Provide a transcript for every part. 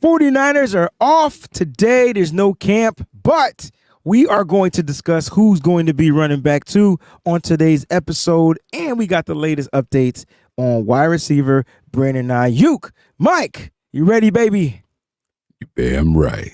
49ers are off today. There's no camp, but we are going to discuss who's going to be running back 2 on today's episode, and we got the latest updates on wide receiver Brandon Ayuk. Mike, you ready, baby? You damn right.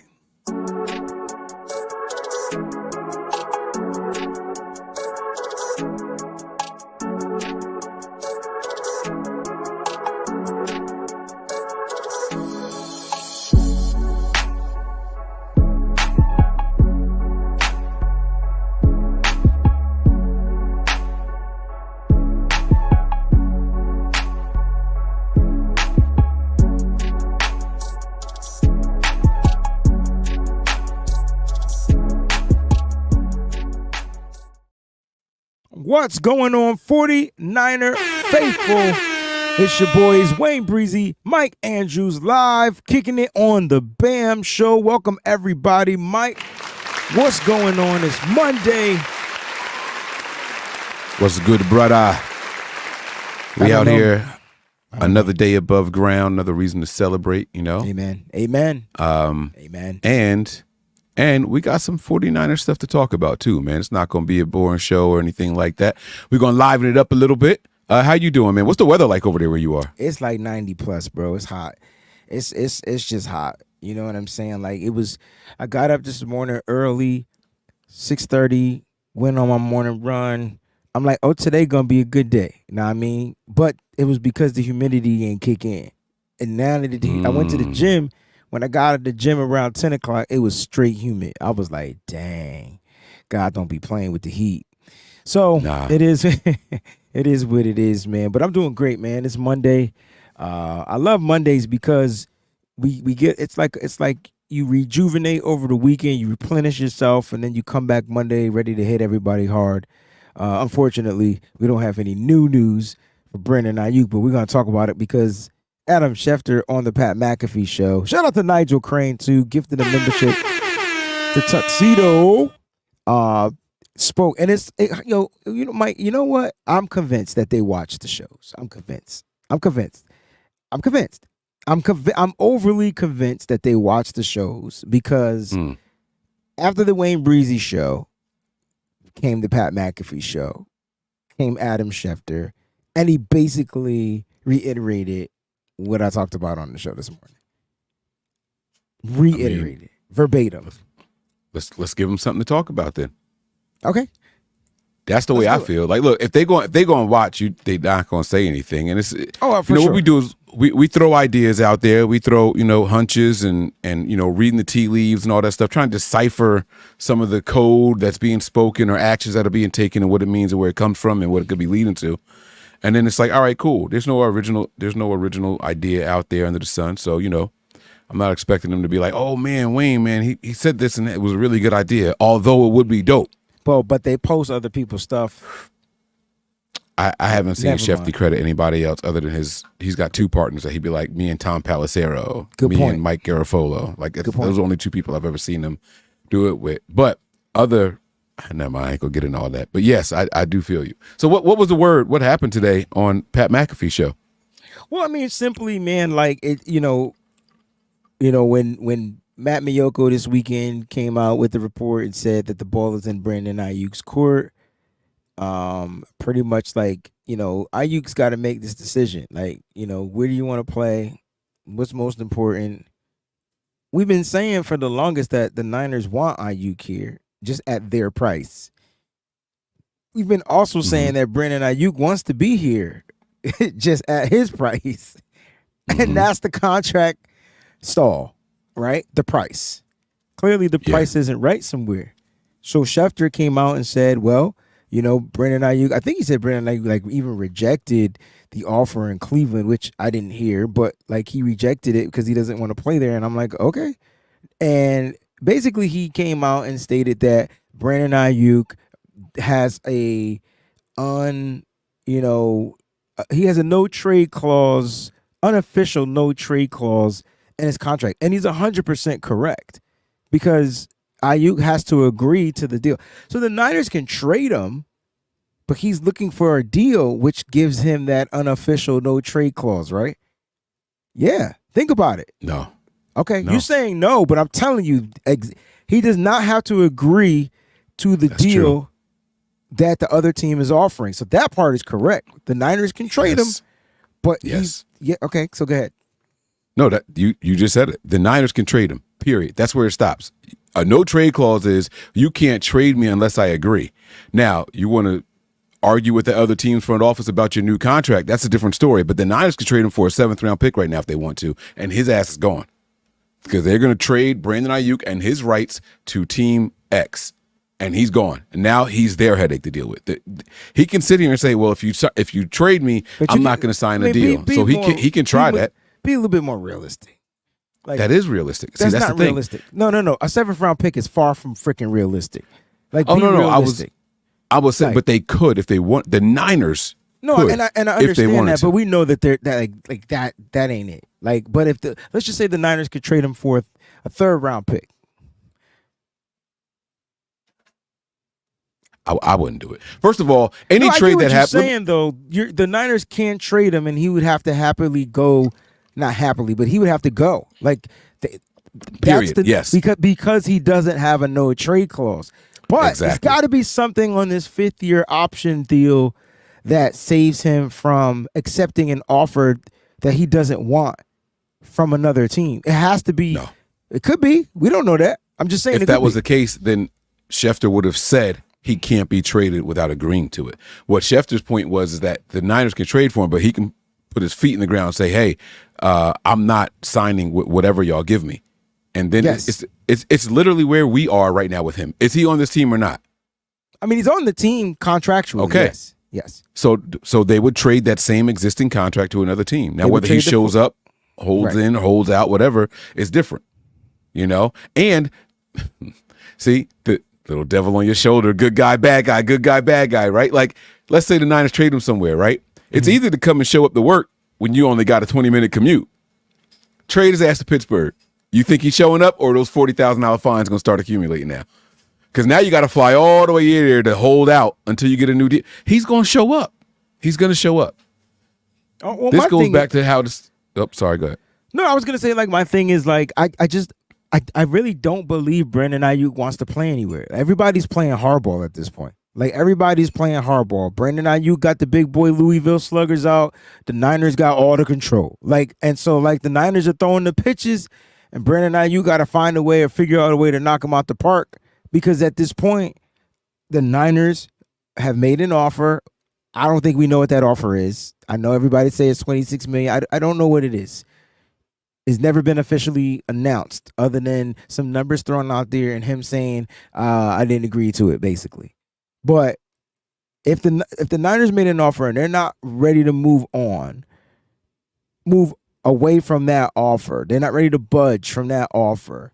What's going on, 49er faithful? It's your boys, WayneBreezie, Mike Andrews, live, kicking it on the B.A.M show. Welcome, everybody. Mike, what's going on? It's Monday. What's good, brother? We out here, another day above ground, another reason to celebrate, you know? Amen. Amen. Amen. And we got some 49er stuff to talk about too, man. It's not going to be a boring show or anything like that. We're going to liven it up a little bit. How you doing, man? What's the weather like over there where you are? It's like 90 plus, bro. It's hot. It's just hot. You know what I'm saying? Like I got up this morning early, 6:30, went on my morning run. I'm like, oh, today going to be a good day. You know what I mean? But it was because the humidity ain't kick in. And now that I went to the gym. When I got out of the gym around 10 o'clock, it was straight humid. I was like, dang, God don't be playing with the heat. So It is it is what it is, man. But I'm doing great, man. It's Monday. I love Mondays because we get it's like you rejuvenate over the weekend, you replenish yourself, and then you come back Monday ready to hit everybody hard. Unfortunately, we don't have any new news for Brandon Ayuk, but we're gonna talk about it because Adam Schefter on the Pat McAfee show. Shout out to Nigel Crane too, gifted a membership to Tuxedo. Spoke and Mike. You know what? I'm convinced that they watch the shows. I'm convinced. I'm overly convinced that they watch the shows because after the WayneBreezie show came the Pat McAfee show, came Adam Schefter, and he basically reiterated what I talked about on the show this morning. Reiterated verbatim. Let's give them something to talk about then. Okay. That's the way I feel. Like, look, if they go and watch you, they're not gonna say anything. And it's for sure. What we do is we throw ideas out there. We throw hunches and reading the tea leaves and all that stuff, trying to decipher some of the code that's being spoken or actions that are being taken and what it means and where it comes from and what it could be leading to. And then it's like, all right, cool. There's no original idea out there under the sun. So, I'm not expecting them to be like, oh man, Wayne, man, he said this and it was a really good idea, although it would be dope. Well, but they post other people's stuff. I haven't seen Shefty credit anybody else other than he's got 2 partners that he'd be like me and Tom Pelissero, and Mike Garafolo. Like those are only 2 people I've ever seen him do it with. But never mind, I ain't gonna get into all that. But yes, I do feel you. So what was the word? What happened today on Pat McAfee show? Well, I mean, simply, man, like it, when Matt Miyoko this weekend came out with the report and said that the ball is in Brandon Ayuk's court, pretty much like, Ayuk's got to make this decision. Like, where do you want to play? What's most important? We've been saying for the longest that the Niners want Ayuk here, just at their price. We've been also saying that Brandon Ayuk wants to be here just at his price. And that's the contract stall, right? The price. Clearly the price isn't right somewhere. So Schefter came out and said, well, Brandon Ayuk, I think he said Brandon Ayuk like even rejected the offer in Cleveland, which I didn't hear, but like he rejected it because he doesn't want to play there. And I'm like, okay. And basically, he came out and stated that Brandon Ayuk has he has a no trade clause, unofficial no trade clause in his contract, and he's 100% correct because Ayuk has to agree to the deal. So the Niners can trade him, but he's looking for a deal which gives him that unofficial no trade clause, right? Yeah, think about it. No. Okay, No. you're saying no, but I'm telling you, he does not have to agree to the That's deal true. that the other team is offering. So that part is correct. The Niners can trade him, Yes. but Yes. okay, so go ahead. No, that you just said it. The Niners can trade him. Period. That's where it stops. A no trade clause is you can't trade me unless I agree. Now, you want to argue with the other team's front office about your new contract. That's a different story. But the Niners can trade him for a 7th-round pick right now if they want to, and his ass is gone because they're going to trade Brandon Ayuk and his rights to Team X, and he's gone. And now he's their headache to deal with. He can sit here and say, "Well, if you trade me, I'm not going to sign a deal." So he can try that. Be a little bit more realistic. Like, that is realistic. See, that's that's not the thing. realistic. No. A 7th-round pick is far from freaking realistic. Like, Oh be no, realistic. I was saying, Like, but they could if they want. The Niners. No, could, and I if they understand wanted that, to. but we know that they're that ain't it. Like, but if let's just say the Niners could trade him for a 3rd-round pick. I wouldn't do it. First of all, any I trade get what that you're happens. saying though, the Niners can trade him, and he would have to happily go. Not happily, but he would have to go. Like, Period. Yes. because he doesn't have a no trade clause. But Exactly. there's got to be something on this 5th-year option deal that saves him from accepting an offer that he doesn't want from another team. It has to be. No. It could be. We don't know that. I'm just saying. If that was the case, then Schefter would have said he can't be traded without agreeing to it. What Schefter's point was is that the Niners can trade for him, but he can put his feet in the ground and say, "Hey, I'm not signing whatever y'all give me." And then Yes. it's literally where we are right now with him. Is he on this team or not? I mean, he's on the team contractually. Okay. Yes. So they would trade that same existing contract to another team. Now, They would whether he trade the shows up, holds Right. in, holds out, whatever, is different. You know? And see, the little devil on your shoulder, good guy, bad guy, right? Like, let's say the Niners trade him somewhere, right? It's easy to come and show up to work when you only got a 20-minute commute. Trade his ass to Pittsburgh. You think he's showing up, or those $40,000 fines going to start accumulating now? Because now you got to fly all the way there to hold out until you get a new deal. He's going to show up. He's going to show up. Oh, well, This goes back to how this. Oh, sorry, go ahead. No, I was gonna say, like, my thing is, like, I really don't believe Brandon Ayuk wants to play anywhere. Everybody's playing hardball at this point. Like, everybody's playing hardball. Brandon Ayuk got the big boy Louisville Sluggers out. The Niners got all the control. Like, and so, like, the Niners are throwing the pitches, and Brandon Ayuk got to find a way or figure out a way to knock him out the park. Because at this point, the Niners have made an offer. I don't think we know what that offer is. I know everybody say it's $26 million. I don't know what it is. It's never been officially announced, other than some numbers thrown out there and him saying, "I didn't agree to it," basically. But if the Niners made an offer and they're not ready to move away from that offer, they're not ready to budge from that offer.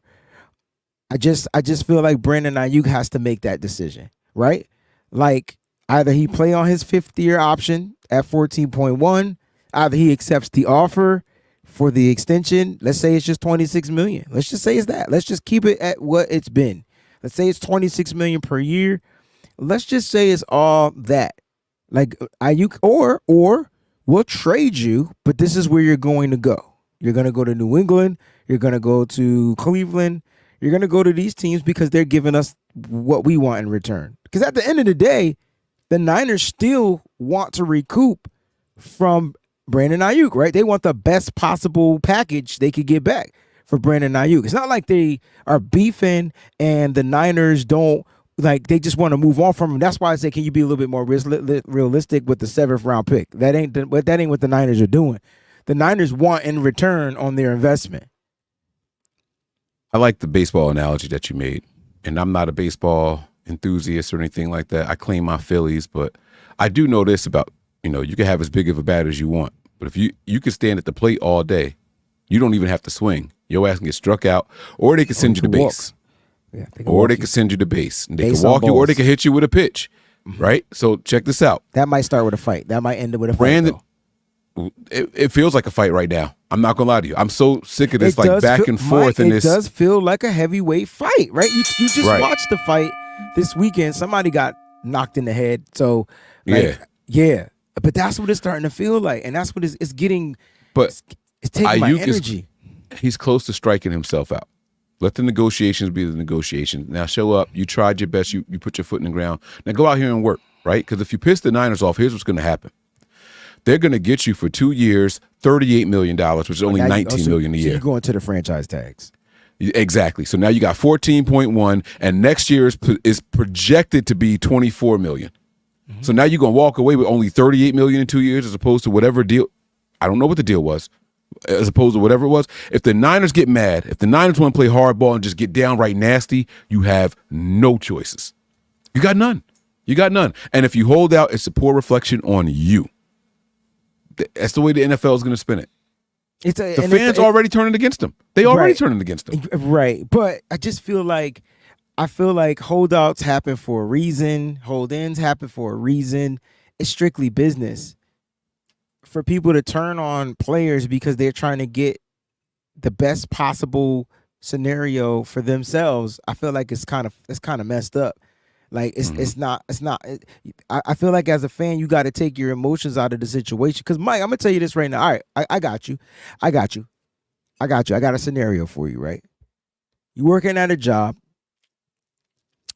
I just feel like Brandon Ayuk has to make that decision, right? Like, either he play on his 5th-year option at 14.1, either he accepts the offer for the extension. Let's say it's just $26 million. Let's just say it's that. Let's just keep it at what it's been. Let's say it's $26 million per year. Let's just say it's all that. Like, Ayuk, or we'll trade you, but this is where you're going to go. You're going to go to New England. You're going to go to Cleveland. You're going to go to these teams because they're giving us what we want in return. Because at the end of the day, the Niners still want to recoup from Brandon Ayuk, right? They want the best possible package they could get back for Brandon Ayuk. It's not like they are beefing and the Niners don't, like, they just want to move on from him. That's why I say, can you be a little bit more realistic with the 7th-round pick? That ain't what the Niners are doing. The Niners want in return on their investment. I like the baseball analogy that you made, and I'm not a baseball enthusiast or anything like that. I claim my Phillies, but I do know this about, you can have as big of a bat as you want, but if you can stand at the plate all day, you don't even have to swing. Your ass can get struck out, or they can send you to base. Yeah, They can send you to base. And they Base can on walk you, or they balls. can hit you with a pitch, right? So check this out. That might start with a fight. That might end with a fight. Brandon, Though. It feels like a fight right now. I'm not gonna lie to you. I'm so sick of this, It like, does back feel- and forth. Mike, And it this does feel like a heavyweight fight, right? You just Right. watched the fight this weekend. Somebody got knocked in the head. So, yeah. But that's what it's starting to feel like, and that's what it's getting. But It's taking my Ayuk is- energy. he's close to striking himself out. Let the negotiations be the negotiations. Now show up. You tried your best. You put your foot in the ground. Now go out here and work, right? Because if you piss the Niners off, here's what's going to happen. They're going to get you for 2 years, $38 million, which is only $19 million a year. So you're going to the franchise tags. Exactly. So now you got 14.1, and next year is projected to be 24 million. Mm-hmm. So now you're going to walk away with only 38 million in 2 years, as opposed to whatever deal. I don't know what the deal was, as opposed to whatever it was. If the Niners get mad, if the Niners want to play hardball and just get downright nasty, you have no choices. You got none. You got none. And if you hold out, it's a poor reflection on you. That's the way the NFL is going to spin it. The fans already turning against them. They already turning against them. Right. But I just feel like holdouts happen for a reason. Hold-ins happen for a reason. It's strictly business. For people to turn on players because they're trying to get the best possible scenario for themselves, I feel like it's kind of messed up. Like it's not. I feel like as a fan, you got to take your emotions out of the situation. Because Mike, I'm gonna tell you this right now. All right, I got you. I got a scenario for you. Right, you working at a job,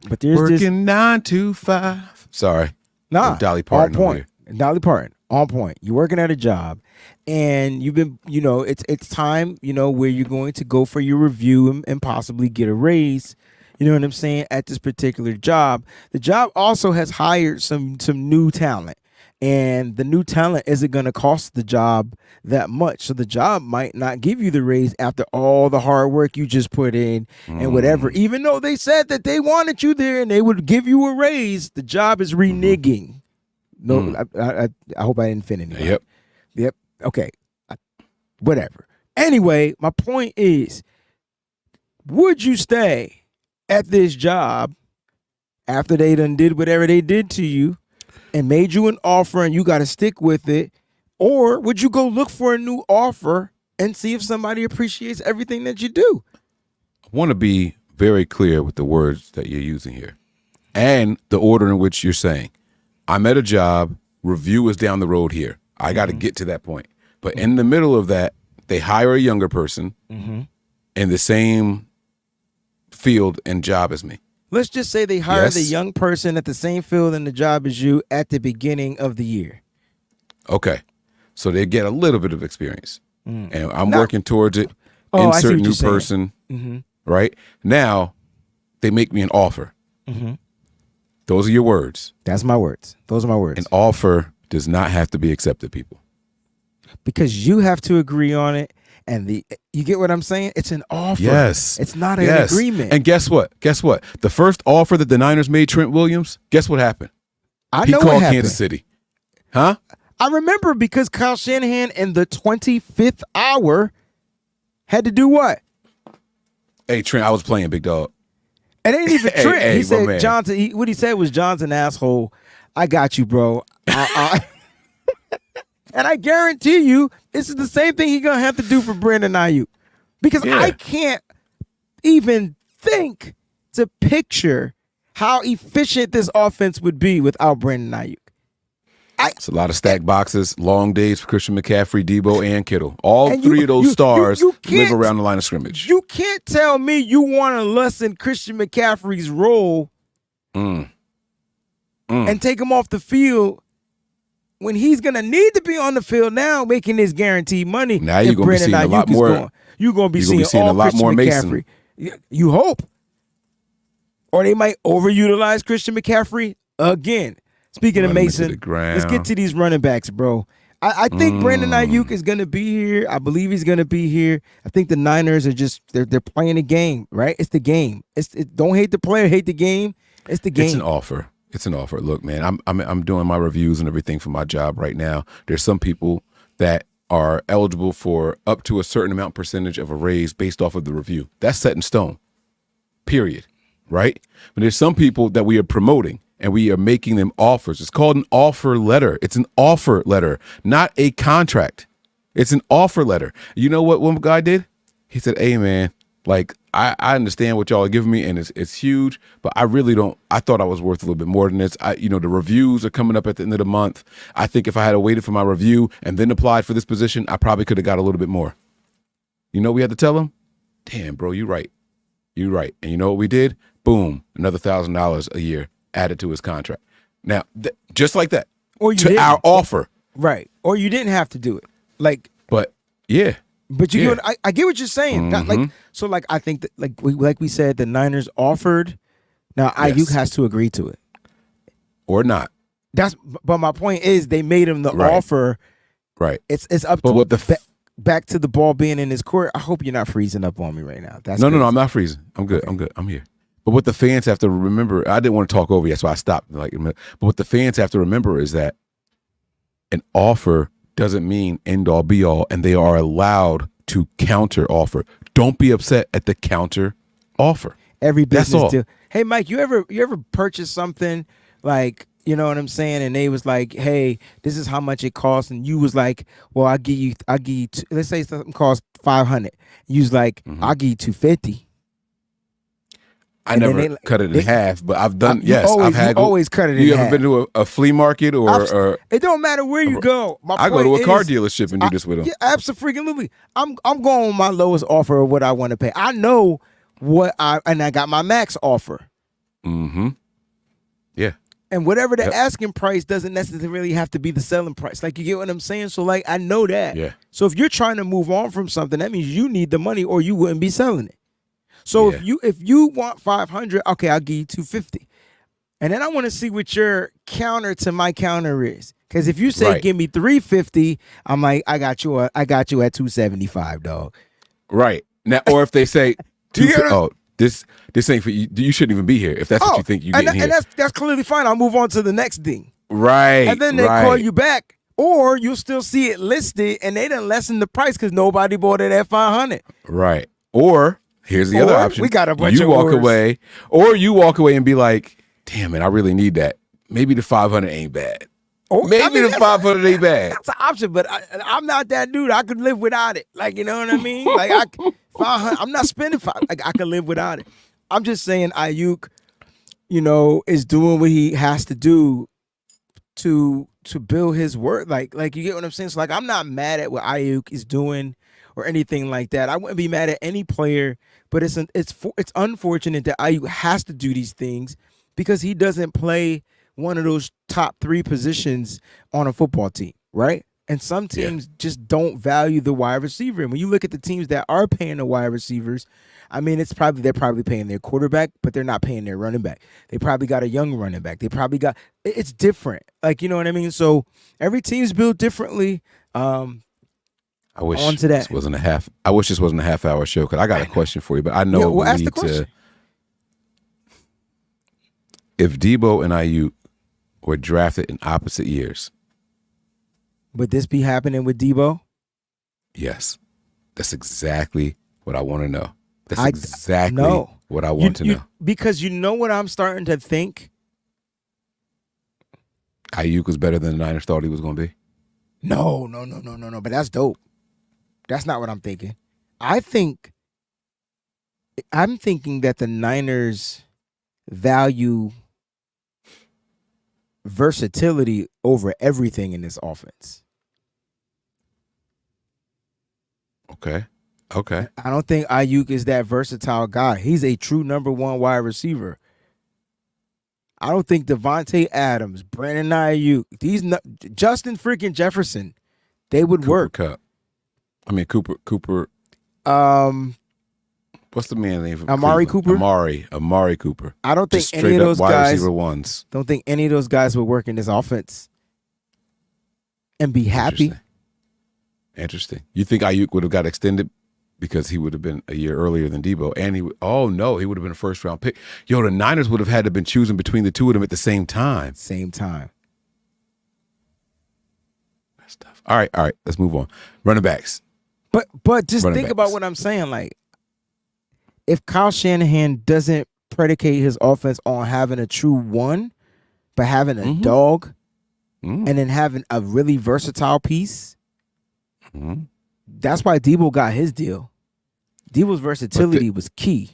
but there's working 9 to 5. Sorry, Dolly Parton. On point. Dolly Parton. On point. You're working at a job, and you've been, it's time, where you're going to go for your review and possibly get a raise. You know what I'm saying? At this particular job, the job also has hired some new talent, and the new talent isn't going to cost the job that much. So the job might not give you the raise after all the hard work you just put in and whatever. Even though they said that they wanted you there and they would give you a raise, the job is reneging. No, I hope I didn't offend anybody. Yep. Okay. Whatever. Anyway, my point is, would you stay at this job after they done did whatever they did to you and made you an offer and you got to stick with it? Or would you go look for a new offer and see if somebody appreciates everything that you do? I want to be very clear with the words that you're using here and the order in which you're saying. I'm at a job, review is down the road here. I got to get to that point. But in the middle of that, they hire a younger person in the same field and job as me. Let's just say they hire the young person at the same field and the job as you at the beginning of the year. Okay. So they get a little bit of experience. And I'm working towards it. Insert new person. Right? Now, they make me an offer. Those are your words. That's my words. Those are my words. An offer does not have to be accepted, people. Because you have to agree on it. And you get what I'm saying? It's an offer. Yes. It's not an agreement. And guess what? The first offer that the Niners made Trent Williams, guess what happened? He called Kansas City. Huh? I remember because Kyle Shanahan in the 25th hour had to do what? Hey, Trent, I was playing, big dog. It ain't even Trent. He said, Johnson, what he said was, Johnson, asshole, I got you, bro. And I guarantee you, this is the same thing he's going to have to do for Brandon Ayuk. Because I can't even think to picture how efficient this offense would be without Brandon Ayuk. It's a lot of stacked boxes, long days for Christian McCaffrey, Debo, and Kittle. All three of those stars live around the line of scrimmage. You can't tell me you want to lessen Christian McCaffrey's role and take him off the field when he's going to need to be on the field now making this guaranteed money. Now you're going to be seeing a lot more. You're going to be seeing a lot more McCaffrey. You hope. Or they might overutilize Christian McCaffrey again. Speaking of Mason, let's get to these running backs, bro. I think Brandon Ayuk is going to be here. I believe he's going to be here. I think the Niners are just they're playing the game, right? It's the game. Don't hate the player, hate the game. It's the game. It's an offer. It's an offer. Look, man, I'm doing my reviews and everything for my job right now. There's some people that are eligible for up to a certain amount percentage of a raise based off of the review. That's set in stone. Period. Right? But there's some people that we are promoting and we are making them offers. It's called an offer letter. It's an offer letter, not a contract. It's an offer letter. You know what one guy did? He said, hey, man, like, I understand what y'all are giving me, and it's huge, but I really don't. I thought I was worth a little bit more than this. The reviews are coming up at the end of the month. I think if I had waited for my review and then applied for this position, I probably could have got a little bit more. You know, we had to tell him, damn, bro, you right. You right. And you know what we did? Boom, another $1,000 a year added to his contract. Now, just like that, or you to didn't. our offer. Right. Or you didn't have to do it. Like, but yeah. But you get I get what you're saying. Not like, so like, I think that like we said, the Niners offered. Now Ayuk has to agree to it. Or not. But my point is they made him the offer. Right. It's up to back to the ball being in his court. I hope you're not freezing up on me right now. No, I'm not freezing. I'm good. Okay. I'm good. I'm here. But what the fans have to remember, I didn't want to talk over you, so I stopped. But what the fans have to remember is that an offer doesn't mean end all be all, and they are allowed to counter offer. Don't be upset at the counter offer. Every business deal. Hey, Mike, you ever purchase something like, you know what I'm saying? And they was like, hey, this is how much it costs. And you was like, well, I'll give you, let's say something costs $500. You was like, I'll give you $250. I never cut it in half, but I've done, I've always cut it in half. You ever been to a flea market or it don't matter where you go. I go to a car dealership and do this with them. Yeah, absolutely. I'm going with my lowest offer of what I want to pay. I know and I got my max offer. Mm-hmm. Yeah. And whatever the asking price doesn't necessarily have to be the selling price. Like, you get what I'm saying? So, like, I know that. Yeah. So if you're trying to move on from something, that means you need the money or you wouldn't be selling it. So if you want 500, okay, I'll give you 250. And then I want to see what your counter to my counter is. Because if you say give me 350, I'm like, I got you at 275, dog. Right. Now, or if they say this ain't for you, you shouldn't even be here if that's what you think you get here. And that's clearly fine. I'll move on to the next thing. Right. And then they call you back. Or you'll still see it listed and they done lessen the price because nobody bought it at 500. Right. Or here's the other option. We got a bunch of away, or you walk away and be like, damn, man, I really need that. Maybe the 500 ain't bad. Maybe the 500 ain't bad. That's an option, but I'm not that dude. I could live without it. Like, you know what I mean? Like, 500, I'm not spending 500. Like, I could live without it. I'm just saying Ayuk, is doing what he has to do to build his work. Like you get what I'm saying? So, like, I'm not mad at what Ayuk is doing or anything like that. I wouldn't be mad at any player, but it's unfortunate that Ayuk has to do these things because he doesn't play one of those top 3 positions on a football team, right? And some teams just don't value the wide receiver. And when you look at the teams that are paying the wide receivers, I mean, they're probably paying their quarterback, but they're not paying their running back. They probably got a young running back. It's different. Like, you know what I mean? So every team's built differently. I wish this wasn't a half-hour show because I got a question for you, but I know we need to. If Debo and Ayuk were drafted in opposite years, would this be happening with Debo? Yes, that's exactly what I want to know. That's exactly what I want to know. Because you know what I'm starting to think? Ayuk was better than the Niners thought he was going to be. No. But that's dope. That's not what I'm thinking. I'm thinking that the Niners value versatility over everything in this offense. Okay. I don't think Ayuk is that versatile guy. He's a true number 1 wide receiver. I don't think Devontae Adams, Brandon Ayuk, Justin freaking Jefferson, they would work. Cooper. What's the man's name? Amari Cooper. Amari Cooper. I don't think just any of those wide guys. Receiver ones. Don't think any of those guys would work in this offense and be happy. Interesting. You think Ayuk would have got extended because he would have been a year earlier than Debo, and he would have been a first-round pick. Yo, the Niners would have had to been choosing between the two of them at the same time. That's tough. All right. Let's move on. Running backs. But just think about what I'm saying. Like, if Kyle Shanahan doesn't predicate his offense on having a true 1, but having a dog, and then having a really versatile piece, that's why Debo got his deal. Debo's versatility was key.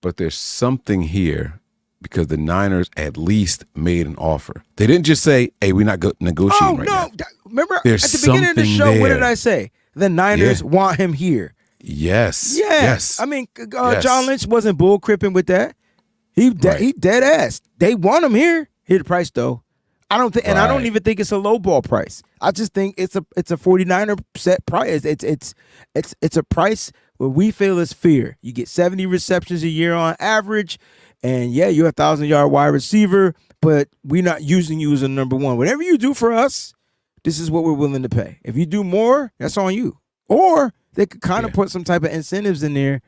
But there's something here because the Niners at least made an offer. They didn't just say, hey, we're not negotiating right now. Remember there's at the beginning of the show, what did I say? the Niners want him here. Yes. Yeah. Yes. I mean, John Lynch wasn't bull cripping with that. He dead ass. They want him here. Here the price though. I don't think, and I don't even think it's a low ball price. I just think it's a 49er set price. It's a price where we feel is fair. You get 70 receptions a year on average, and yeah, you're a 1,000-yard wide receiver, but we're not using you as a number one. Whatever you do for us, this is what we're willing to pay. If you do more, that's on you. Or they could kind of put some type of incentives in there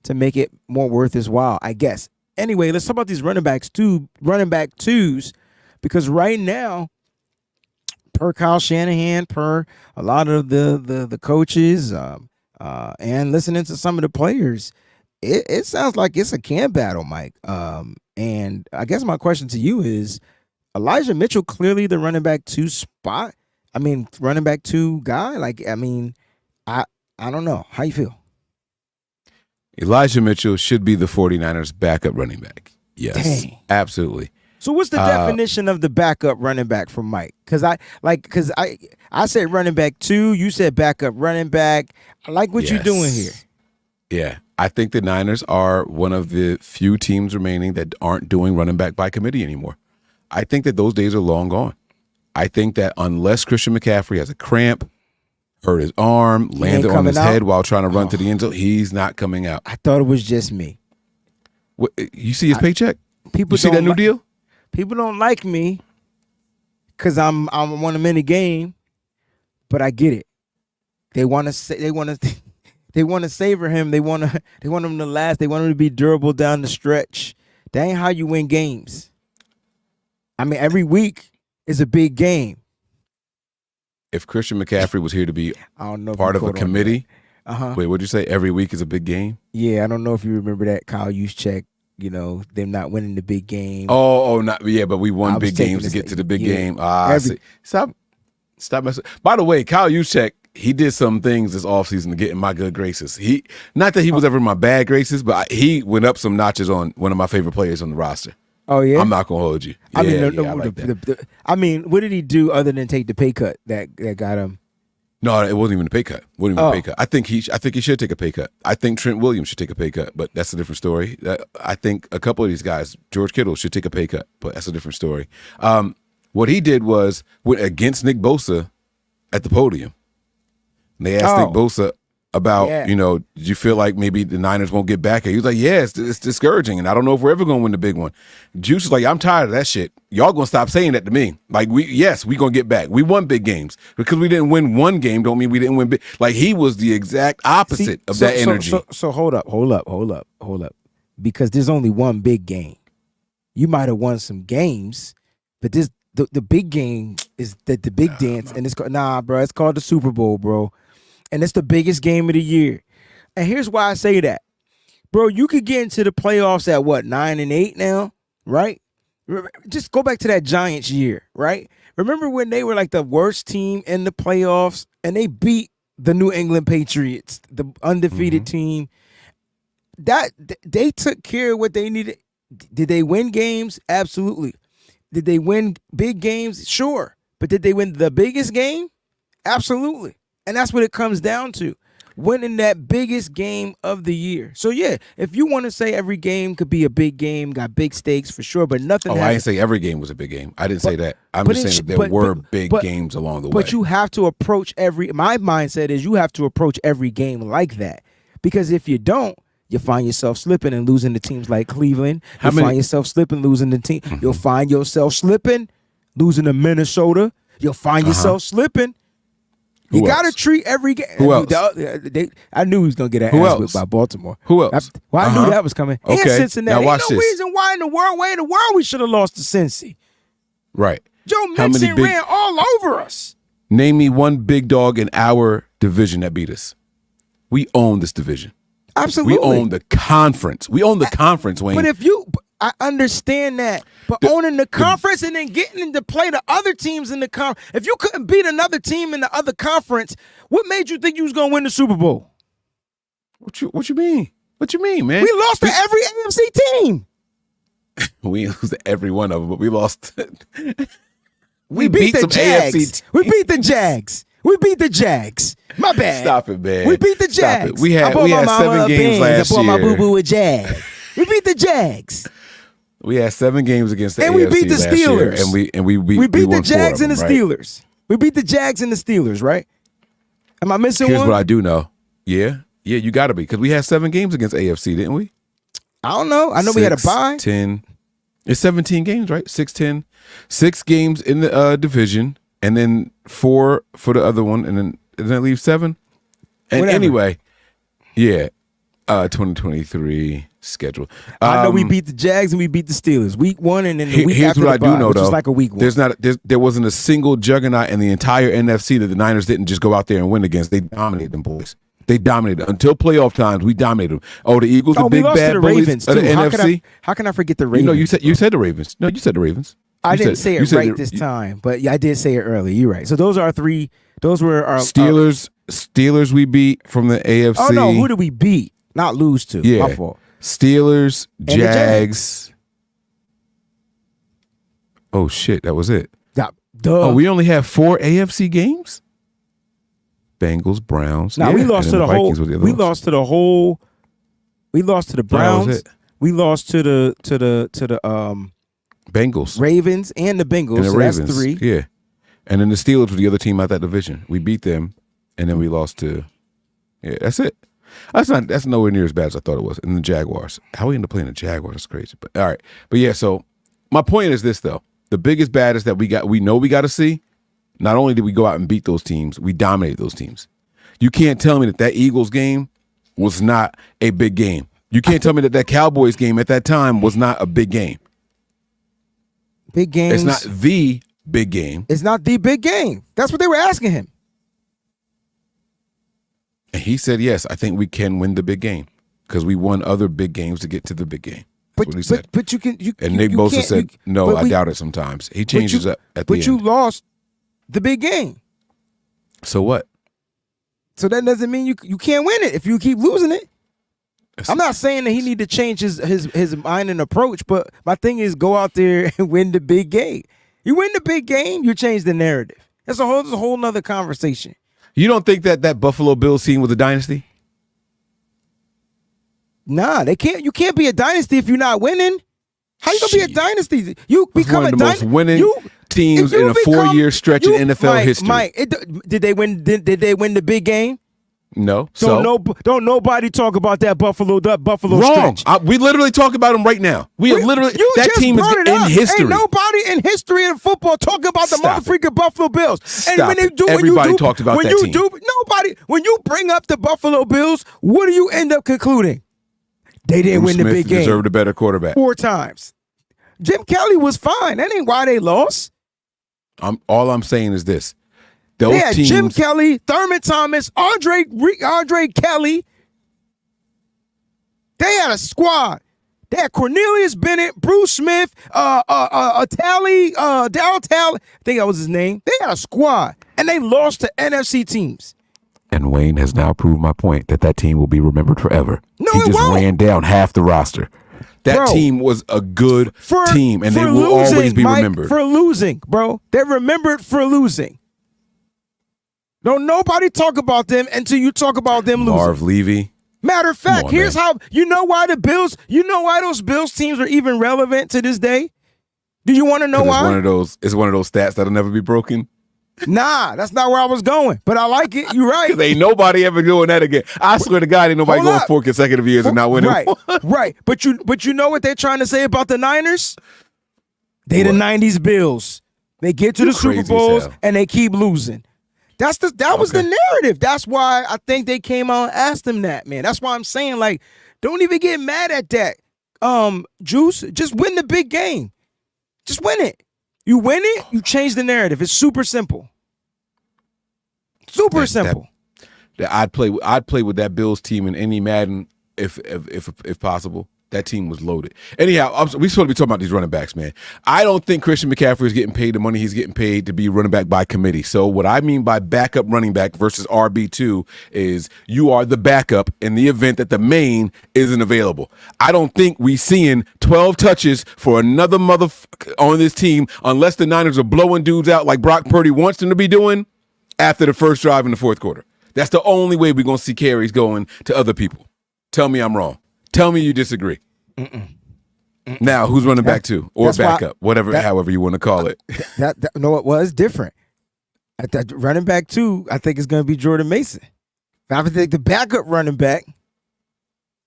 to make it more worth his while, I guess. Anyway, let's talk about these running back twos, because right now, per Kyle Shanahan, per a lot of the coaches, and listening to some of the players, it sounds like it's a camp battle, Mike. And I guess my question to you is, Elijah Mitchell clearly the running back two spot? I mean, running back two guy? Like, I mean, I don't know. How you feel? Elijah Mitchell should be the 49ers backup running back. Yes. Dang. Absolutely. So what's the definition of the backup running back for Mike? Because I said running back two, you said backup running back. I like what you're doing here. Yeah. I think the Niners are one of the few teams remaining that aren't doing running back by committee anymore. I think that those days are long gone. I think that unless Christian McCaffrey has a cramp, hurt his arm, landed on his head while trying to run to the end zone, he's not coming out. I thought it was just me. What, you see his paycheck? People you see that new deal? People don't like me because I'm one of many game, but I get it. They want to savor him. They want him to last. They want him to be durable down the stretch. That ain't how you win games. I mean, every week is a big game. If Christian McCaffrey was here to be part of a committee, wait, what'd you say? Every week is a big game? Yeah, I don't know if you remember that Kyle Juszczyk, them not winning the big game. But we won big games to get to the big game. Stop messing. By the way, Kyle Juszczyk, he did some things this offseason to get in my good graces. Not that he was ever in my bad graces, but he went up some notches on one of my favorite players on the roster. Oh yeah, I'm not gonna hold you. I mean, what did he do other than take the pay cut that got him? No, it wasn't even a pay cut. A pay cut. I think he should take a pay cut. I think Trent Williams should take a pay cut, but that's a different story. I think a couple of these guys, George Kittle, should take a pay cut, but that's a different story. What he did was went against Nick Bosa at the podium. And they asked Nick Bosa about, did you feel like maybe the Niners won't get back? He was like, yeah, it's discouraging, and I don't know if we're ever going to win the big one. Juice is like, I'm tired of that shit. Y'all going to stop saying that to me. Like, we going to get back. We won big games. Because we didn't win one game don't mean we didn't win big. Like, he was the exact opposite of that energy. So hold up. Because there's only one big game. You might have won some games, but the big game is the big dance, and it's called, bro, it's called the Super Bowl, bro. And it's the biggest game of the year. And here's why I say that. Bro, you could get into the playoffs at 9-8 now, right? Just go back to that Giants year, right? Remember when they were like the worst team in the playoffs and they beat the New England Patriots, the undefeated team? That they took care of what they needed. Did they win games? Absolutely. Did they win big games? Sure. But did they win the biggest game? Absolutely. And that's what it comes down to, winning that biggest game of the year. So, yeah, if you want to say every game could be a big game, got big stakes for sure, but nothing. I didn't say every game was a big game. I didn't say that. I'm just saying that there were big games along the way. But you have to approach my mindset is you have to approach every game like that. Because if you don't, you find yourself slipping and losing to teams like Cleveland. Find yourself slipping, losing the team. You'll find yourself slipping, losing to Minnesota. You'll find yourself slipping. You got to treat every game. Who else? I knew he was going to get an ass whipped by Baltimore. Who else? I knew that was coming. Okay. And Cincinnati. Now watch Ain't no reason why in the world we should have lost to Cincy. Right. Joe Mixon ran all over us. Name me one big dog in our division that beat us. We own this division. Absolutely. We own the conference. Wayne. But I understand that. But owning the conference and then getting to play the other teams in the conference. If you couldn't beat another team in the other conference, what made you think you was going to win the Super Bowl? What you mean? What you mean, man? We lost to every AFC team. We didn't lose to every one of them, but we lost. We beat the Jags. We beat the Jags. We beat the Jags. My bad. Stop it, man. We beat the Stop Jags. it. We had 7 games last year. I bought my year. boo-boo a Jag. We beat the Jags. We had 7 games against the And AFC we beat the last year, Steelers. and we beat won the Jags 4 and of the them, right? Steelers. We beat the Jags and the Steelers, right? Am I missing Here's one? what I do know. Yeah, you got to be, because we had 7 games against AFC, didn't we? I don't know. I know we had a bye. 10. It's 17 games, right? 6-10. 6 games in the division, and then 4 for the other one, and then that leaves 7. And Whatever. anyway, yeah, 2023 schedule. I know we beat the Jags and we beat the Steelers. Week 1 and then the week Here's after what the I do bye, know, which though. is like a week 1. There wasn't a single juggernaut in the entire NFC that the Niners didn't just go out there and win against. They dominated them, boys. They dominated until playoff times. We dominated them. Oh, the Eagles, the big we lost bad to the bullies Ravens of too. the NFC. How can I forget the Ravens? You know, you said the Ravens. No, you said the Ravens. I You didn't said- say you it said right the- this time, but yeah, I did say it earlier. You're right. So those are our 3. Those were our Steelers we beat from the AFC. Oh no, who did we beat? Not lose to. Yeah. My fault. Steelers, the Jags. Oh shit, that was it. Yeah, duh. Oh, we only have 4 AFC games? Bengals, Browns. Now Yeah, we lost and to then the whole. Vikings was the other We ones. lost to the whole. We lost to the Yeah, that was Browns. it. We lost to the Bengals. Ravens and the Bengals. And the so Ravens. that's 3. Yeah. And then the Steelers were the other team out that division. We beat them, and then we lost to. Yeah, that's it. That's nowhere near as bad as I thought it was. And the Jaguars. How we end up playing the Jaguars is crazy. But all right. But yeah, so my point is this though. The biggest baddest that we know we got to see, not only did we go out and beat those teams, we dominated those teams. You can't tell me that Eagles game was not a big game. You can't tell me that Cowboys game at that time was not a big game. Big games. It's not the big game. It's not the big game. That's what they were asking him. And he said, yes, I think we can win the big game because we won other big games to get to the big game. That's what he said. But you can. And Nick Bosa can't- said, no, I doubt it sometimes. He changes up at the But you end. lost the big game. So what? So that doesn't mean you can't win it if you keep losing it. I'm not saying that he need to change his mind and approach, but my thing is go out there and win the big game. You win the big game, you change the narrative. That's a whole nother conversation. You don't think that Buffalo Bills team was a dynasty? Nah, they can't. You can't be a dynasty if you're not winning. How you gonna be a Shit. dynasty? You become one a of the most dynasty. winning teams in a 4-year stretch in NFL history. Mike, did they win? Did they win the big game? No. Don't nobody talk about that Buffalo Wrong. stretch. We literally talk about them right now. We are literally You that just team is brought it in up. history. Ain't nobody in history of football talking about the Stop it. motherfucking Buffalo Bills. Stop it. Everybody talked about when that you team. do nobody when you bring up the Buffalo Bills, what do you end up concluding? They didn't win the Smith big game deserved a better quarterback. 4 times. Jim Kelly was fine. That ain't why they lost. All I'm saying is this. Those They had teams, Jim Kelly, Thurman Thomas, Andre Kelly. They had a squad. They had Cornelius Bennett, Bruce Smith, Daryl Talley. I think that was his name. They had a squad, and they lost to NFC teams. and Wayne has now proved my point that team will be remembered forever. No, he it just won't. ran down half the roster. That Bro, team was a good team, and they for will losing, always be Mike, remembered. for losing, bro. They're remembered for losing. Don't nobody talk about them until you talk about them losing. Marv Levy. Matter of fact, on, here's man. how you know why those Bills teams are even relevant to this day. Do you want to know 'Cause why? It's one of those stats that'll never be broken. Nah, that's not where I was going, but I like it. You're right. Ain't nobody ever doing that again. I swear to God, ain't nobody Hold going up. 4 consecutive years and not winning. Right, right. But you know what they're trying to say about the Niners? They the What? 90s Bills. They get to You the Super crazy as Bowls hell. and they keep losing. That was the Okay. narrative. That's why I think they came out and asked them that, man. That's why I'm saying, like, don't even get mad at that. Juice, just win the big game. Just win it. You win it, you change the narrative. It's super simple. Super simple. I'd play with that Bills team in any Madden if possible. That team was loaded. Anyhow, we supposed to be talking about these running backs, man. I don't think Christian McCaffrey is getting paid the money he's getting paid to be running back by committee. So what I mean by backup running back versus RB2 is you are the backup in the event that the main isn't available. I don't think we seeing 12 touches for another on this team unless the Niners are blowing dudes out like Brock Purdy wants them to be doing after the first drive in the fourth quarter. That's the only way we're going to see carries going to other people. Tell me I'm wrong. Tell me you disagree. Now, who's running back two or backup, however you want to call it? No, it was different. At that running back two, I think it's going to be Jordan Mason. I think the backup running back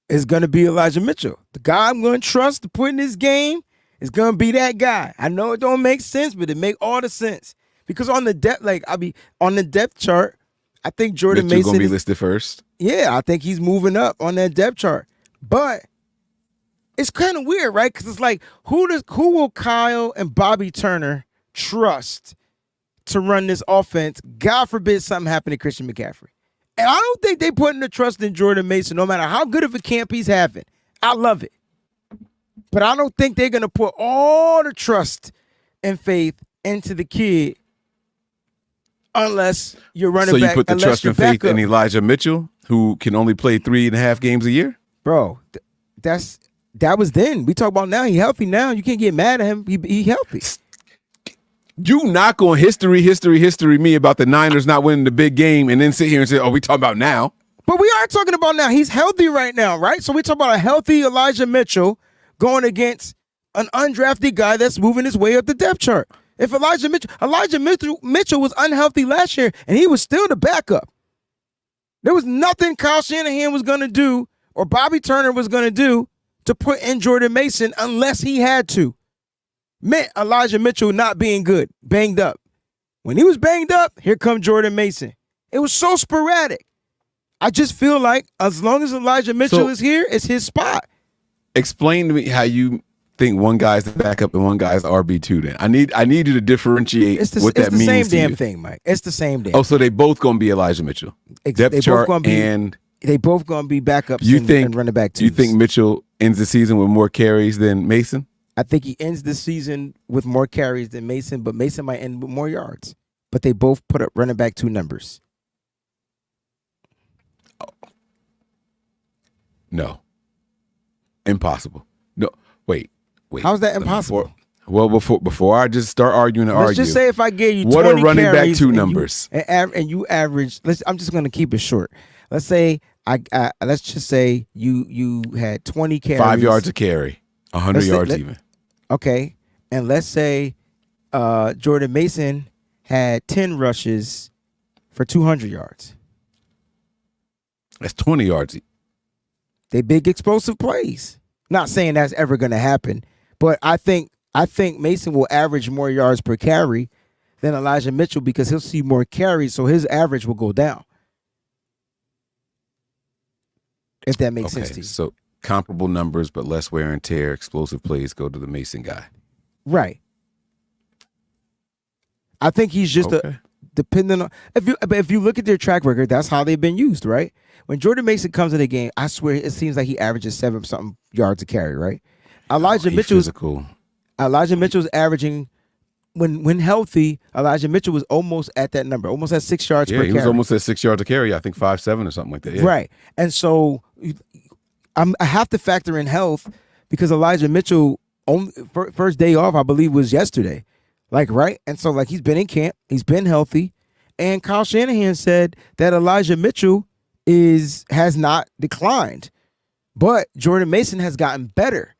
is going to be Elijah Mitchell. The guy I'm going to trust to put in this game is going to be that guy. I know it don't make sense, but it make all the sense. Because on the depth chart, I think Jordan Mason going to be listed first. Yeah, I think he's moving up on that depth chart. But it's kind of weird, right? Because it's like, who will Kyle and Bobby Turner trust to run this offense? God forbid something happen to Christian McCaffrey. And I don't think they putting the trust in Jordan Mason, no matter how good of a camp he's having. I love it. But I don't think they're going to put all the trust and faith into the kid unless you're running back. So you put the trust and faith in Elijah Mitchell, who can only play 3.5 games a year? Bro, that was then. We talk about now. He healthy now. You can't get mad at him. He healthy. You knock on history me about the Niners not winning the big game and then sit here and say, oh, we talking about now. But we are talking about now. He's healthy right now, right? So we talk about a healthy Elijah Mitchell going against an undrafted guy that's moving his way up the depth chart. If Elijah Mitchell was unhealthy last year and he was still the backup, there was nothing Kyle Shanahan was going to do or Bobby Turner was going to do to put in Jordan Mason unless he had to. Meant Elijah Mitchell not being good, banged up. When he was banged up, here come Jordan Mason. It was so sporadic. I just feel like as long as Elijah Mitchell is here, it's his spot. Explain to me how you think one guy's the backup and one guy's RB2 then. I need you to differentiate what that means to you. It's the same damn thing, Mike. It's the same damn. Oh, so they both going to be Elijah Mitchell. Depth chart and they both going to be backups and running back twos. You think Mitchell ends the season with more carries than Mason? I think he ends the season with more carries than Mason, but Mason might end with more yards. But they both put up running back two numbers. No. Impossible. No. Wait. How's that impossible? Before I just start arguing and Let's just say if I gave you 20 what are running carries back two numbers? And you average. I'm just going to keep it short. Let's say let's just say you had 20 carries. 5 yards a carry. 100 yards even. Okay. And let's say Jordan Mason had 10 rushes for 200 yards. That's 20 yards. They big explosive plays. Not saying that's ever going to happen, but I think Mason will average more yards per carry than Elijah Mitchell because he'll see more carries, so his average will go down. If that makes sense to you. So comparable numbers, but less wear and tear, explosive plays go to the Mason guy. Right. I think he's just depending on if you look at their track record, that's how they've been used, right? When Jordan Mason comes in the game, I swear it seems like he averages 7-something yards a carry, right? Elijah Mitchell's averaging when healthy. Elijah Mitchell was almost at that number, almost at 6 yards per carry. Yeah, he was almost at 6 yards a carry. I think 5.7 or something like that. Yeah. Right, and so I have to factor in health because Elijah Mitchell first day off, I believe, was yesterday. Right? And so he's been in camp, he's been healthy, and Kyle Shanahan said that Elijah Mitchell has not declined, but Jordan Mason has gotten better.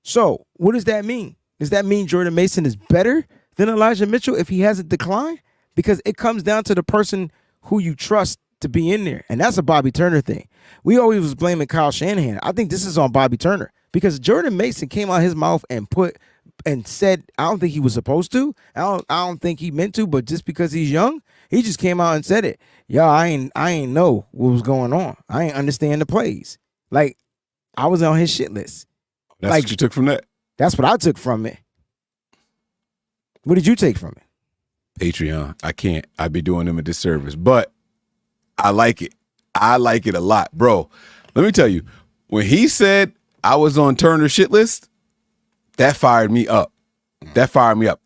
So what does that mean? Does that mean Jordan Mason is better than Elijah Mitchell if he hasn't declined? Because it comes down to the person who you trust to be in there, and that's a Bobby Turner thing. We always was blaming Kyle Shanahan. I think this is on Bobby Turner because Jordan Mason came out his mouth and said, I don't think he was supposed to. I don't think he meant to, but just because he's young, he just came out and said it. Yo, I ain't know what was going on. I ain't understand the plays. I was on his shit list. That's what you took from that? That's what I took from it. What did you take from it? Patreon. I can't. I'd be doing them a disservice, but I like it. I like it a lot. Bro, let me tell you, when he said I was on Turner's shit list, that fired me up.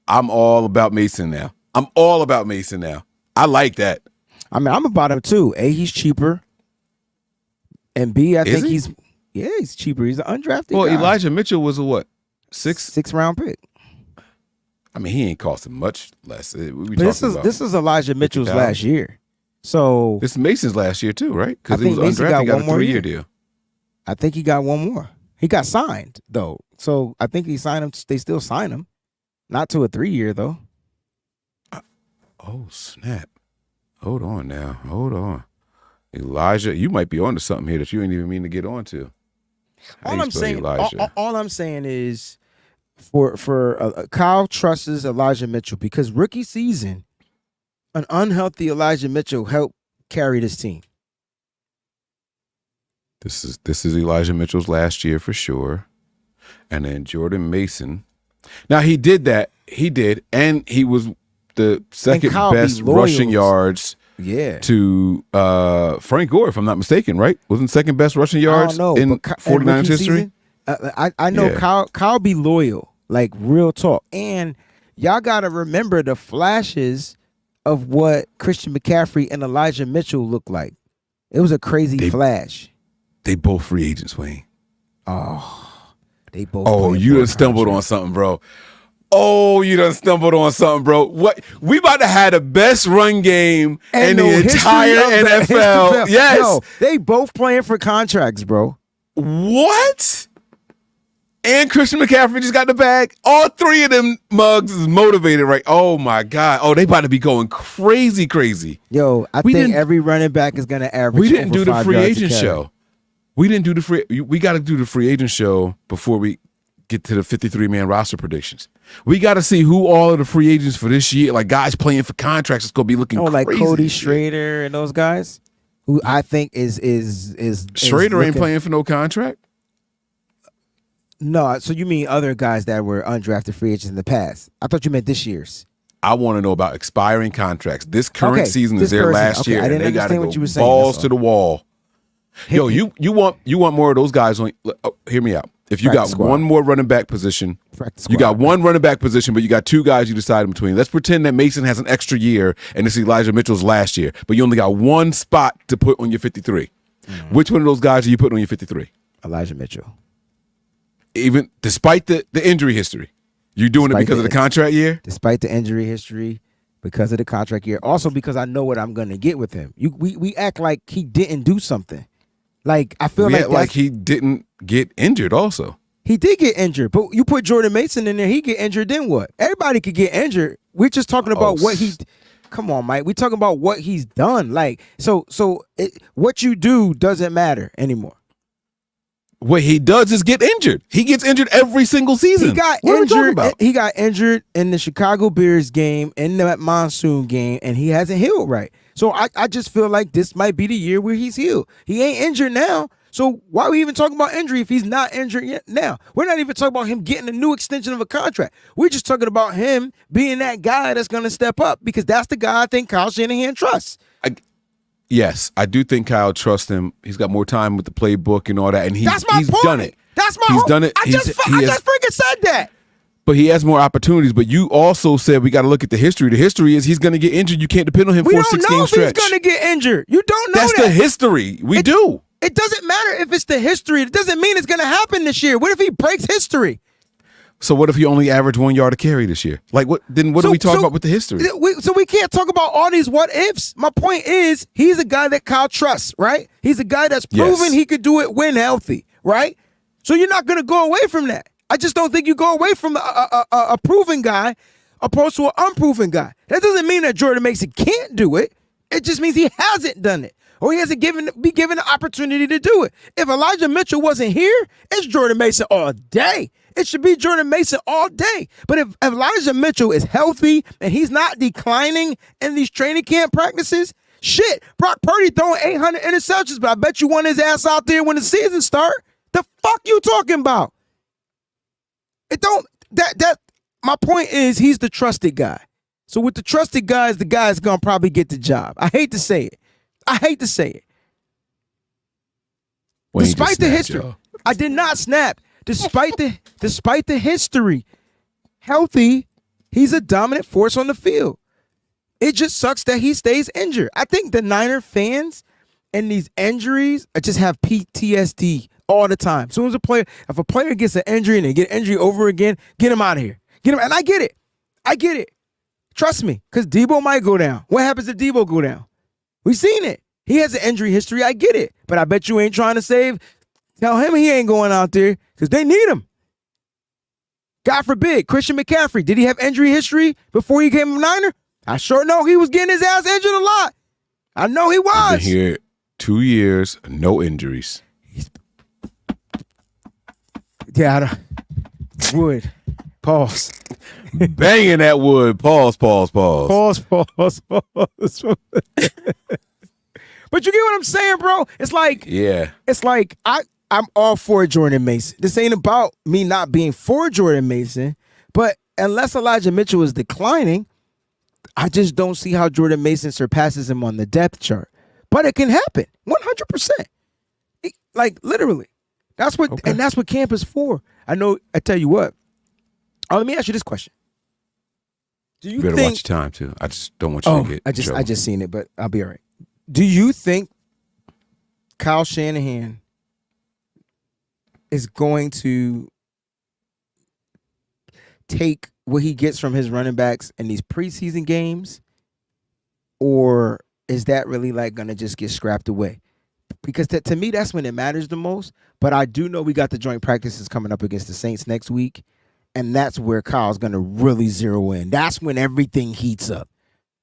I'm all about Mason now. I like that. I mean, I'm about him too. A, he's cheaper. And B, I think he's cheaper. He's an undrafted guy. Elijah Mitchell was a what? Sixth round pick. I mean, he ain't costing much less. We But talking about this is Elijah Mitchell's 50,000. last year. So This is Mason's last year too, right? Because I he was think Mason undrafted, got he got one a more 3-year year. deal. I think he got one more. He got signed though. So I think he signed him. They still sign him. Not to a 3-year though. Oh, snap. Hold on now. Hold on. Elijah, you might be onto something here that you ain't even mean to get onto. How you spell Elijah? All I'm saying is, for Kyle trusts Elijah Mitchell because rookie season, an unhealthy Elijah Mitchell helped carry this team. This is Elijah Mitchell's last year for sure. And then Jordan Mason. Now he did that. He did, and he was the second Kyle be best loyal. rushing yards Yeah. to Frank Gore, if I'm not mistaken, right? Wasn't second best rushing I yards don't know, in but 49ers rookie history? season, I know Yeah. Kyle be loyal, like real talk. And y'all got to remember the flashes of what Christian McCaffrey and Elijah Mitchell look like. It was a crazy flash. They both free agents, Wayne. They both. Oh, playing you for a done stumbled on contract. something, bro. Oh, you done stumbled on something, bro. What? We about to have the best run game in the history entire of the NFL. NFL. Yes. Yo, they both playing for contracts, bro. What? And Christian McCaffrey just got the bag. All three of them mugs is motivated, right? Oh my God. Oh, they about to be going crazy. Yo, I We think didn't- every running back is going to average. We didn't over do the 5 free yards a agent carry. show. We didn't do the free. We got to do the free agent show before we get to the 53-man roster predictions. We got to see who all of the free agents for this year, like guys playing for contracts, it's going to be looking Oh, like crazy Cody this year. Schrader and those guys, who I think is Schrader ain't looking- playing for no contract. No, so you mean other guys that were undrafted free agents in the past? I thought you meant this year's. I want to know about expiring contracts. This current Okay, season this is their current last season. Okay, year, I and didn't they got to understand go what you were saying, balls that's to the wall. Yo, me. you want more of those guys on? Hear me out. If you Practice got squad. one more running back position, Practice you squad. got one running back position, but you got two guys you decide in between. Let's pretend that Mason has an extra year and it's Elijah Mitchell's last year, but you only got one spot to put on your 53. Which one of those guys are you putting on your 53? Elijah Mitchell. Even despite the injury history, you're doing it Despite because the- of the contract year? Despite the injury history, because of the contract year, also because I know what I'm going to get with him. We act like he didn't do something. Like I feel We like act like he didn't get injured also. he did get injured, but you put Jordan Mason in there, he get injured, then what? Everybody could get injured. We're just talking about what he. Come on, Mike. We're talking about what he's done. Like what you do doesn't matter anymore. What he does is get injured. He gets injured every single season. He got What are we talking injured. about? He got injured in the Chicago Bears game, in that monsoon game, and he hasn't healed right. So I just feel like this might be the year where he's healed. He ain't injured now. So why are we even talking about injury if he's not injured yet now? We're not even talking about him getting a new extension of a contract. We're just talking about him being that guy that's going to step up because that's the guy I think Kyle Shanahan trusts. Yes, I do think Kyle trusts him. He's got more time with the playbook and all that, and That's my he's point. done it. That's my He's whole- done it. I just freaking said that. But he has more opportunities. But you also said we got to look at the history. The history is he's going to get injured. You can't depend on him We for a don't 6-game know if stretch. he's going to get injured. You don't know That's that. the history. We do. It doesn't matter if it's the history. It doesn't mean it's going to happen this year. What if he breaks history? So what if you only average 1 yard a carry this year? Like what? Then what are we talking about with the history? So we can't talk about all these what ifs. My point is, he's a guy that Kyle trusts, right? He's a guy that's proven Yes. he could do it when healthy, right? So you're not going to go away from that. I just don't think you go away from a proven guy opposed to an unproven guy. That doesn't mean that Jordan Mason can't do it. It just means he hasn't done it. Or he hasn't be given the opportunity to do it. If Elijah Mitchell wasn't here, it's Jordan Mason all day. It should be Jordan Mason all day. But if Elijah Mitchell is healthy and he's not declining in these training camp practices, shit, Brock Purdy throwing 800 interceptions, but I bet you want his ass out there when the season start. The fuck you talking about? It don't, my point is he's the trusted guy. So with the trusted guys, the guy's going to probably get the job. I hate to say it. Wayne just Despite the snapped, history, y'all. I did not snap. Despite the history, healthy, he's a dominant force on the field. It just sucks that he stays injured. I think the Niner fans and these injuries just have PTSD all the time. As soon as if a player gets an injury and they get injury over again, get him out of here. Get him, and I get it. I get it. Trust me, because Debo might go down. What happens if Debo go down? We've seen it. He has an injury history. I get it. But I bet you ain't trying to save. Tell him he ain't going out there because they need him. God forbid, Christian McCaffrey, did he have injury history before he became a Niner? I sure know he was getting his ass injured a lot. I know he was. Been here 2 years, no injuries. Yeah, I don't. Wood. Pause. Banging that wood. Pause. Pause. But you get what I'm saying, bro? It's like, Yeah. It's like I'm all for Jordan Mason. This ain't about me not being for Jordan Mason, but unless Elijah Mitchell is declining, I just don't see how Jordan Mason surpasses him on the depth chart. But it can happen, 100%. Like literally, that's what, and that's what camp is for. I know. I tell you what. Oh, let me ask you this question. Do you better think, watch your time too. I just don't want you to get. I just seen it, but I'll be all right. Do you think Kyle Shanahan is going to take what he gets from his running backs in these preseason games, or is that really like going to just get scrapped away? Because to me, that's when it matters the most. But I do know we got the joint practices coming up against the Saints next week, and that's where Kyle's going to really zero in. That's when everything heats up.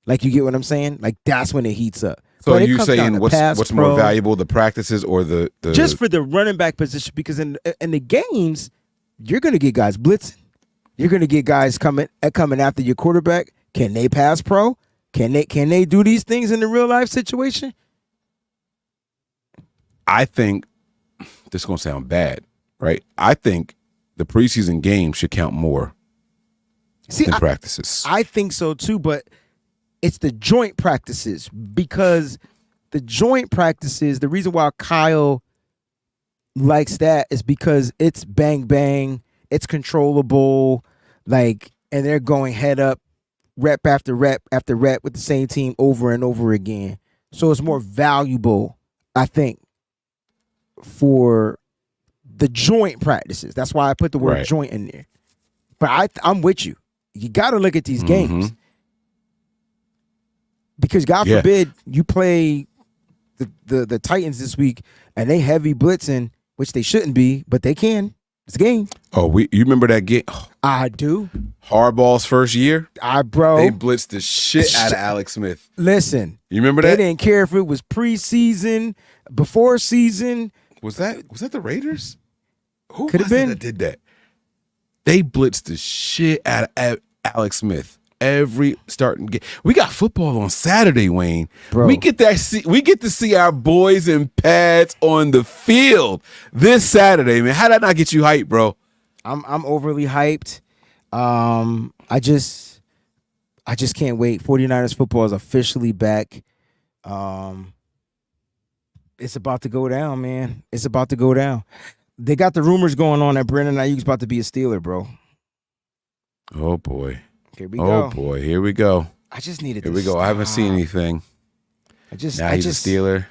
Like, you get what I'm saying? Like, that's when it heats up. So are you saying what's more valuable, the practices or the just for the running back position? Because in the games, you're going to get guys blitzing. You're going to get guys coming after your quarterback. Can they pass pro? Can they do these things in the real life situation? I think this is going to sound bad, right? I think the preseason game should count more than practices. I think so too, but it's the joint practices, because the joint practices, the reason why Kyle likes that is because it's bang, bang, it's controllable, like, and they're going head up, rep after rep after rep with the same team over and over again. So it's more valuable, I think, for the joint practices. That's why I put the word joint in there. But I'm with you. You got to look at these games. Because God forbid you play the Titans this week and they heavy blitzing, which they shouldn't be, but they can. It's a game. Oh, you remember that game? Oh, I do. Harbaugh's first year? Bro. They blitzed the shit out of Alex Smith. Listen. You remember that? They didn't care if it was preseason, before season. Was that the Raiders? Who could have been that did that? They blitzed the shit out of Alex Smith. Every starting game. We got football on Saturday, Wayne. Bro. We get to see our boys in pads on the field this Saturday, man. How did that not get you hyped, bro? I'm overly hyped. I just can't wait. 49ers football is officially back. It's about to go down, man. It's about to go down. They got the rumors going on that Brandon Ayuk's about to be a Steeler, bro. Oh boy. Here we go. Oh boy, here we go. I just needed Here to we go. stop. I haven't seen anything. Now he's a Steeler.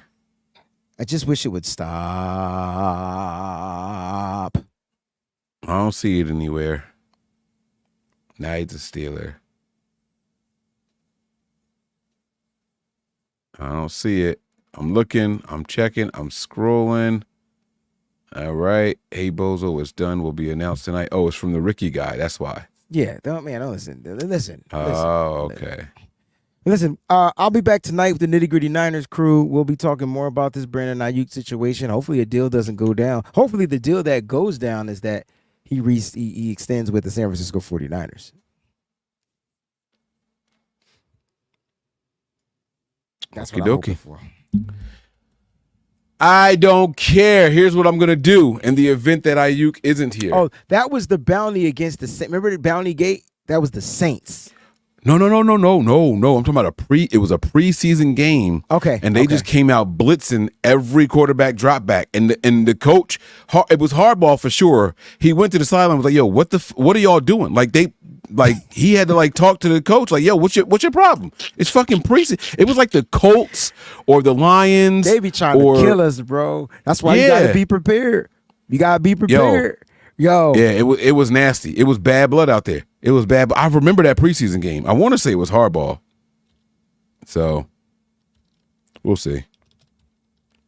I just wish it would stop. I don't see it anywhere. Now he's a Steeler. I don't see it. I'm looking. I'm checking. I'm scrolling. All right. Hey, Bozo, it's done. Will be announced tonight. Oh, it's from the Ricky guy. That's why. Yeah, don't listen. Oh, okay. Listen, I'll be back tonight with the Nitty Gritty Niners crew. We'll be talking more about this Brandon Ayuk situation. Hopefully a deal doesn't go down. Hopefully the deal that goes down is that he extends with the San Francisco 49ers. That's what I'm hoping for. I don't care. Here's what I'm going to do in the event that Ayuk isn't here. Oh, that was the bounty against the Saints. Remember the bounty gate? That was the Saints. No. I'm talking about it was a preseason game. Okay. And they just came out blitzing every quarterback drop back. And the coach, it was Harbaugh for sure. He went to the sideline and was like, yo, what are y'all doing? He had to talk to the coach, like, yo, what's your problem? It's fucking preseason. It was like the Colts or the Lions. They be trying to kill us, bro. That's why you gotta be prepared. You gotta be prepared. Yo. Yeah, it was nasty. It was bad blood out there. It was bad, but I remember that preseason game. I want to say it was hardball. So we'll see.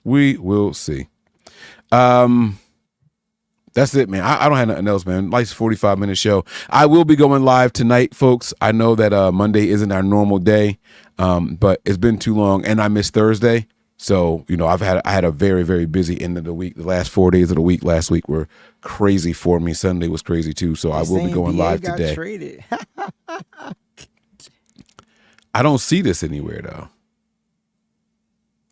We will see. That's it, man. I don't have nothing else, man. Nice 45-minute show. I will be going live tonight, folks. I know that Monday isn't our normal day, but it's been too long, and I missed Thursday. So, you know, I had a very, very busy end of the week. The last 4 days of the week last week were crazy for me. Sunday was crazy too. So I will be going live today. Traded. I don't see this anywhere though.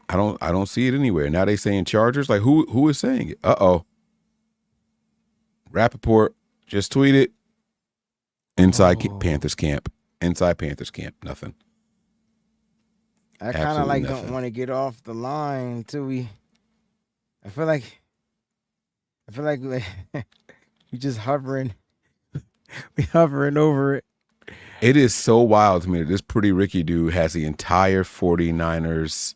I don't see it anywhere. Now they saying Chargers. Like who is saying it? Uh-oh. Rappaport just tweeted. Inside Panthers camp. Inside Panthers camp. Nothing. I kind of like don't want to get off the line till we. I feel like we just hovering. We hovering over it. It is so wild to me that this Pretty Ricky dude has the entire 49ers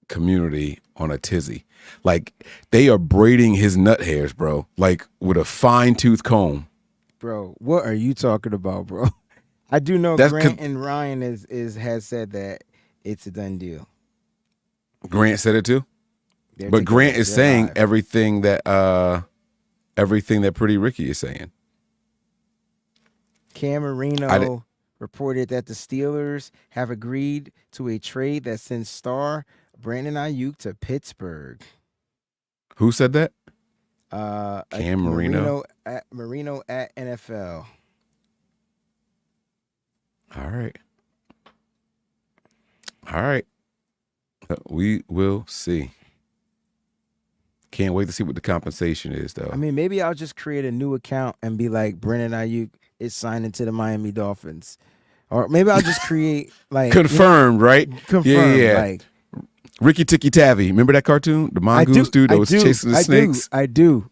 community on a tizzy. Like they are braiding his nut hairs, bro. Like with a fine tooth comb. Bro, what are you talking about, bro? I do know Grant and Ryan has said that it's a done deal. Grant said it too? But Grant is saying live. everything that Pretty Ricky is saying. Cam Marino reported that the Steelers have agreed to a trade that sends star Brandon Ayuk to Pittsburgh. Who said that? Cam Marino at NFL. All right. We will see. Can't wait to see what the compensation is, though. I mean, maybe I'll just create a new account and be like, Brandon Ayuk is signing to the Miami Dolphins. Or maybe I'll just create like confirmed, right? Confirmed, yeah. Like Ricky Tikki Tavi. Remember that cartoon? The mongoose dude that was chasing the snakes? I do.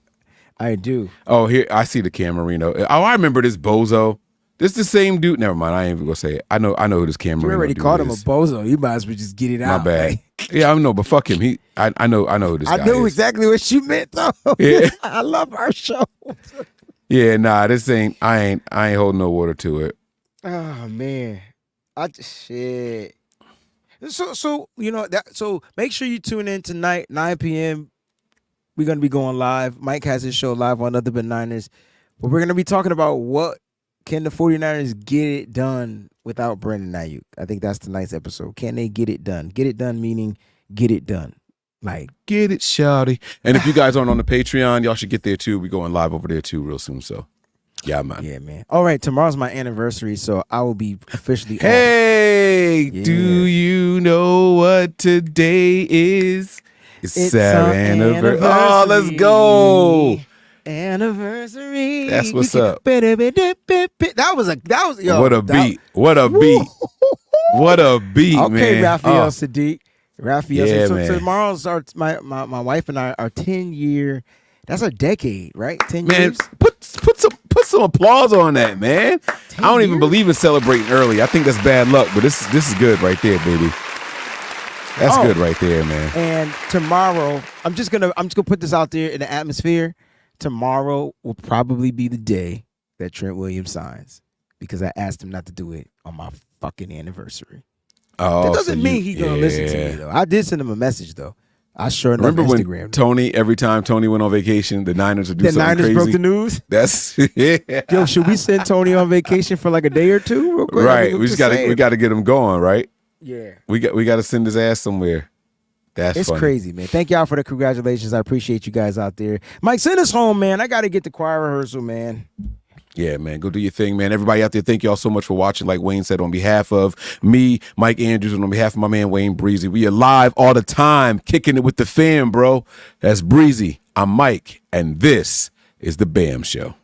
Oh, here I see the Cam Marino. Oh, I remember this bozo. This the same dude. Never mind. I ain't even gonna say it. I know who this Cam Marino You already dude called him is. a bozo. You might as well just get it out. My bad. Yeah, I know, but fuck him. I know who this guy is. I knew exactly what you meant though. Yeah. I love our show. Yeah, nah, this ain't. I ain't holding no water to it. Oh man, shit. So you know that. So make sure you tune in tonight, 9 p.m. We're gonna be going live. Mike has his show live on Other But Niners, but we're gonna be talking about what can the 49ers get it done without Brandon Ayuk. I think that's tonight's episode. Can they get it done? Get it done meaning get it done. Like get it, shawty. And if you guys aren't on the Patreon, y'all should get there too. We're going live over there too real soon. So yeah, man. Yeah, man. All right, tomorrow's my anniversary, so I will be officially Hey, off. Yeah. Do you know what today is? It's our anniversary. Oh, let's go. Anniversary. That's what's up. That was yo. What a beat. What a beat. What a beat, man. Okay, Raphael Sadiq. Raphael. Yeah, so man. tomorrow's my wife and I our 10-year. That's a decade, right? 10 man, years. Put some applause on that, man. I don't even believe in celebrating early. I think that's bad luck, but this is good right there, baby. That's good right there, man. And tomorrow, I'm just gonna put this out there in the atmosphere. Tomorrow will probably be the day that Trent Williams signs because I asked him not to do it on my fucking anniversary. Oh, that doesn't mean he's gonna listen to me though. I did send him a message though. I sure remember on Instagram. When Tony, every time Tony went on vacation, the Niners would do something crazy. The Niners broke the news. That's yeah. Yo, should we send Tony on vacation for like a day or two? Real quick? Right, we got to get him going, right? Yeah, we got to send his ass somewhere. It's funny. Crazy, man. Thank y'all for the congratulations. I appreciate you guys out there. Mike, send us home, man. I got to get the choir rehearsal, man. Yeah, man. Go do your thing, man. Everybody out there, thank y'all so much for watching. Like Wayne said, on behalf of me, Mike Andrews, and on behalf of my man, WayneBreezie, we are live all the time, kicking it with the fam, bro. That's Breezie. I'm Mike, and this is the B.A.M Show.